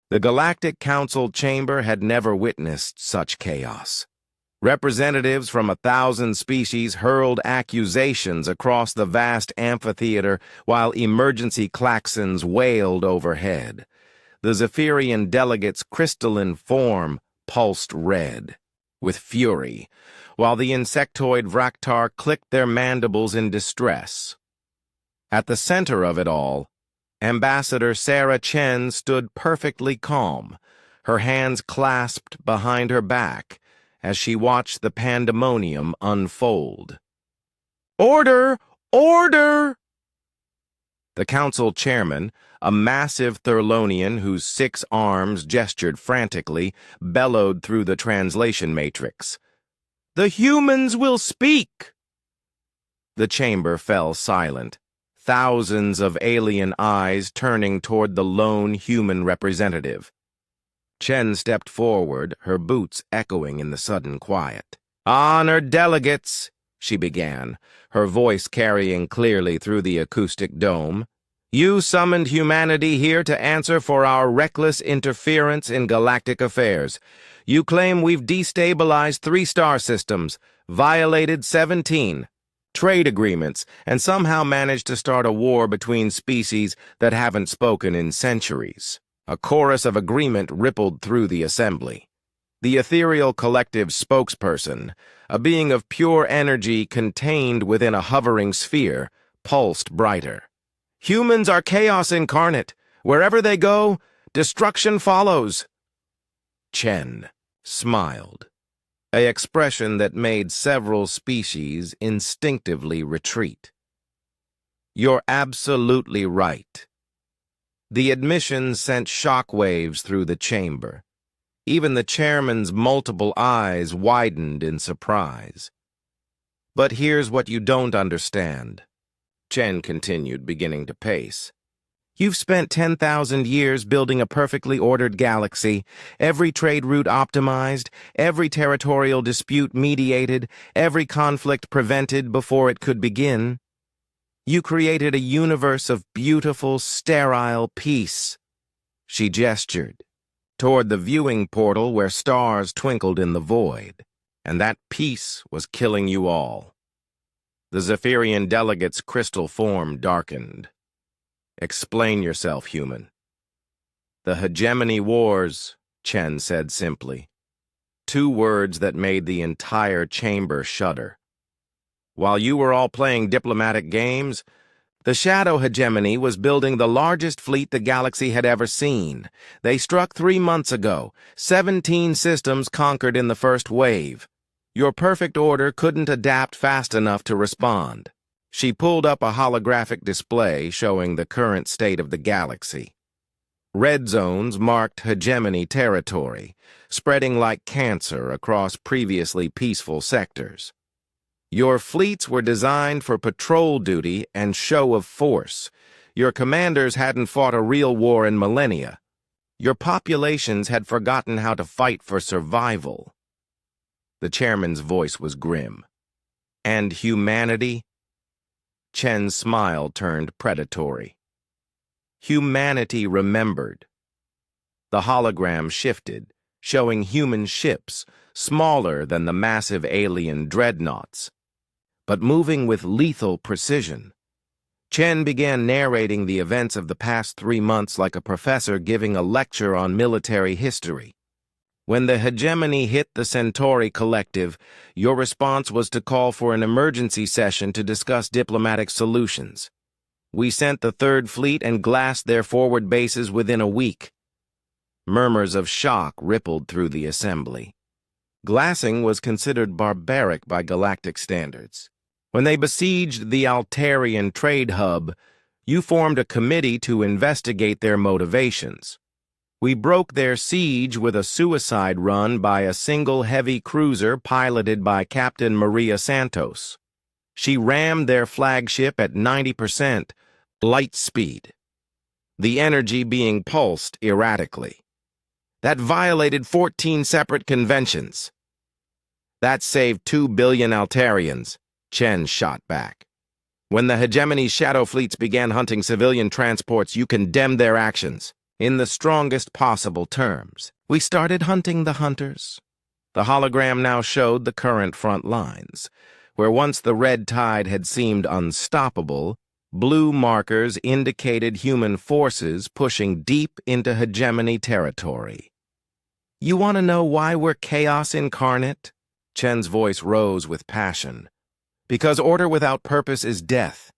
The Galactic Council chamber had never witnessed such chaos. Representatives from 1,000 species hurled accusations across the vast amphitheater while emergency klaxons wailed overhead. The Zephyrian delegates' crystalline form pulsed red with fury, while the insectoid Vraktar clicked their mandibles in distress. At the center of it all, Ambassador Sarah Chen stood perfectly calm, her hands clasped behind her back as she watched the pandemonium unfold. "Order! Order!" The council chairman, a massive Thurlonian whose 6 arms gestured frantically, bellowed through the translation matrix. "The humans will speak!" The chamber fell silent, thousands of alien eyes turning toward the lone human representative. Chen stepped forward, her boots echoing in the sudden quiet. "Honored delegates," she began, her voice carrying clearly through the acoustic dome. "You summoned humanity here to answer for our reckless interference in galactic affairs. You claim we've destabilized 3 star systems, violated 17 trade agreements, and somehow managed to start a war between species that haven't spoken in centuries." A chorus of agreement rippled through the assembly. The ethereal collective's spokesperson, a being of pure energy contained within a hovering sphere, pulsed brighter. "Humans are chaos incarnate. Wherever they go, destruction follows." Chen smiled, an expression that made several species instinctively retreat. "You're absolutely right." The admission sent shockwaves through the chamber. Even the chairman's multiple eyes widened in surprise. "But here's what you don't understand," Chen continued, beginning to pace. "You've spent 10,000 years building a perfectly ordered galaxy, every trade route optimized, every territorial dispute mediated, every conflict prevented before it could begin. You created a universe of beautiful, sterile peace." She gestured toward the viewing portal where stars twinkled in the void, and that peace was killing you all. The Zephyrian delegate's crystal form darkened. "Explain yourself, human." "The hegemony wars," Chen said simply. 2 words that made the entire chamber shudder. "While you were all playing diplomatic games, the Shadow Hegemony was building the largest fleet the galaxy had ever seen. They struck 3 months ago, 17 systems conquered in the first wave. Your perfect order couldn't adapt fast enough to respond." She pulled up a holographic display showing the current state of the galaxy. Red zones marked hegemony territory, spreading like cancer across previously peaceful sectors. Your fleets were designed for patrol duty and show of force. Your commanders hadn't fought a real war in millennia. Your populations had forgotten how to fight for survival. The chairman's voice was grim. "And humanity?" Chen's smile turned predatory. "Humanity remembered." The hologram shifted, showing human ships, smaller than the massive alien dreadnoughts, but moving with lethal precision. Chen began narrating the events of the past 3 months like a professor giving a lecture on military history. "When the hegemony hit the Centauri collective, your response was to call for an emergency session to discuss diplomatic solutions. We sent the 3rd Fleet and glassed their forward bases within a week." Murmurs of shock rippled through the assembly. Glassing was considered barbaric by galactic standards. When they besieged the Altarian trade hub, you formed a committee to investigate their motivations. We broke their siege with a suicide run by a single heavy cruiser piloted by Captain Maria Santos. She rammed their flagship at 90% light speed, the energy being pulsed erratically. That violated 14 separate conventions. "That saved 2 billion Altarians," Chen shot back. "When the hegemony's shadow fleets began hunting civilian transports, you condemned their actions. in the strongest possible terms. We started hunting the hunters. The hologram now showed the current front lines. Where once the red tide had seemed unstoppable, blue markers indicated human forces pushing deep into hegemony territory. You want to know why we're chaos incarnate? Chen's voice rose with passion. Because order without purpose is death.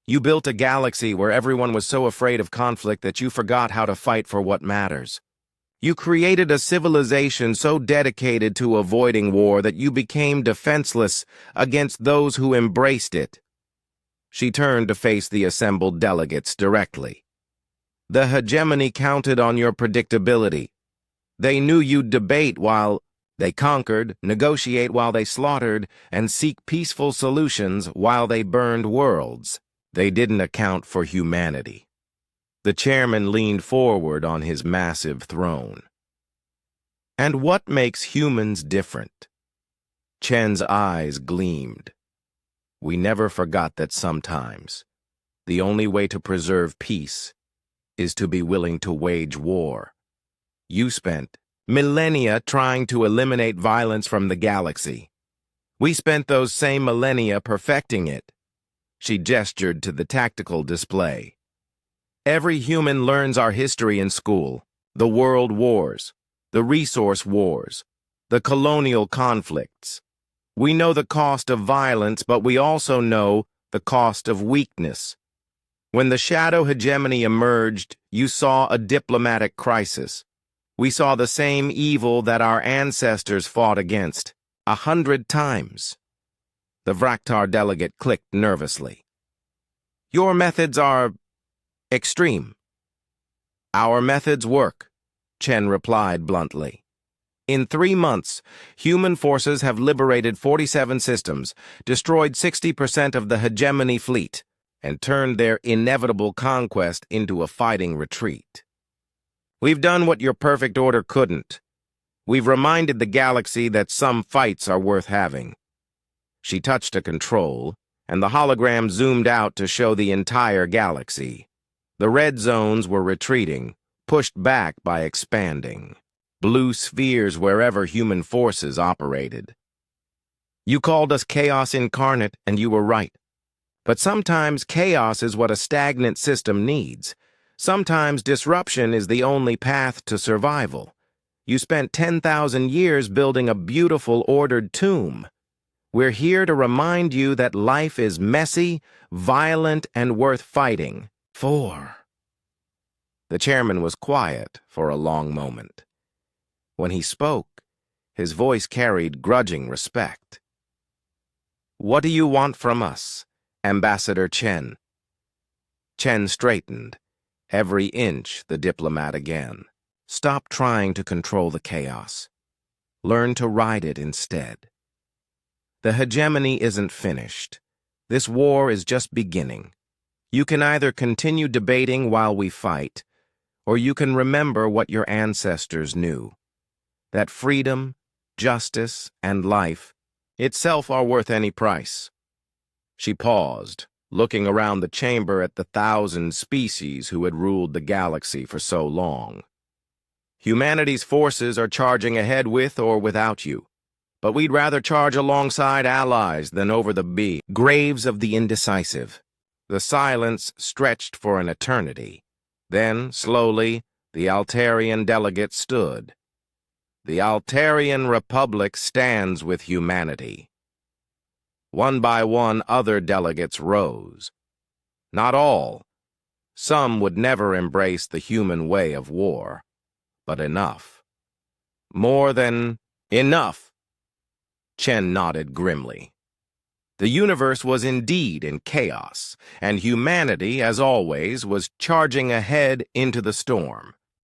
You built a galaxy where everyone was so afraid of conflict that you forgot how to fight for what matters. You created a civilization so dedicated to avoiding war that you became defenseless against those who embraced it. She turned to face the assembled delegates directly. The hegemony counted on your predictability. They knew you'd debate while they conquered, negotiate while they slaughtered, and seek peaceful solutions while they burned worlds. They didn't account for humanity. The chairman leaned forward on his massive throne. And what makes humans different? Chen's eyes gleamed. We never forgot that sometimes the only way to preserve peace is to be willing to wage war. You spent millennia trying to eliminate violence from the galaxy. We spent those same millennia perfecting it. She gestured to the tactical display. Every human learns our history in school, the world wars, the resource wars, the colonial conflicts. We know the cost of violence, but we also know the cost of weakness. When the shadow hegemony emerged, you saw a diplomatic crisis. We saw the same evil that our ancestors fought against, 100 times. The Vraktar delegate clicked nervously. Your methods are extreme. Our methods work, Chen replied bluntly. In 3 months, human forces have liberated 47 systems, destroyed 60% of the hegemony fleet, and turned their inevitable conquest into a fighting retreat. We've done what your perfect order couldn't. We've reminded the galaxy that some fights are worth having. She touched a control, and the hologram zoomed out to show the entire galaxy. The red zones were retreating, pushed back by expanding. Blue spheres wherever human forces operated. You called us chaos incarnate, and you were right. But sometimes chaos is what a stagnant system needs. Sometimes disruption is the only path to survival. You spent 10,000 years building a beautiful, ordered tomb. We're here to remind you that life is messy, violent, and worth fighting for. The chairman was quiet for a long moment. When he spoke, his voice carried grudging respect. What do you want from us, Ambassador Chen? Chen straightened. Every inch the diplomat again. Stop trying to control the chaos. Learn to ride it instead. The hegemony isn't finished. This war is just beginning. You can either continue debating while we fight, or you can remember what your ancestors knew. That freedom, justice, and life itself are worth any price. She paused, looking around the chamber at the 1,000 species who had ruled the galaxy for so long. Humanity's forces are charging ahead with or without you, but we'd rather charge alongside allies than over the graves of the indecisive. The silence stretched for an eternity. Then, slowly, the Altarian delegate stood. The Altarian Republic stands with humanity. One by one, other delegates rose. Not all. Some would never embrace the human way of war. But enough. More than enough. Chen nodded grimly. The universe was indeed in chaos, and humanity, as always, was charging ahead into the storm.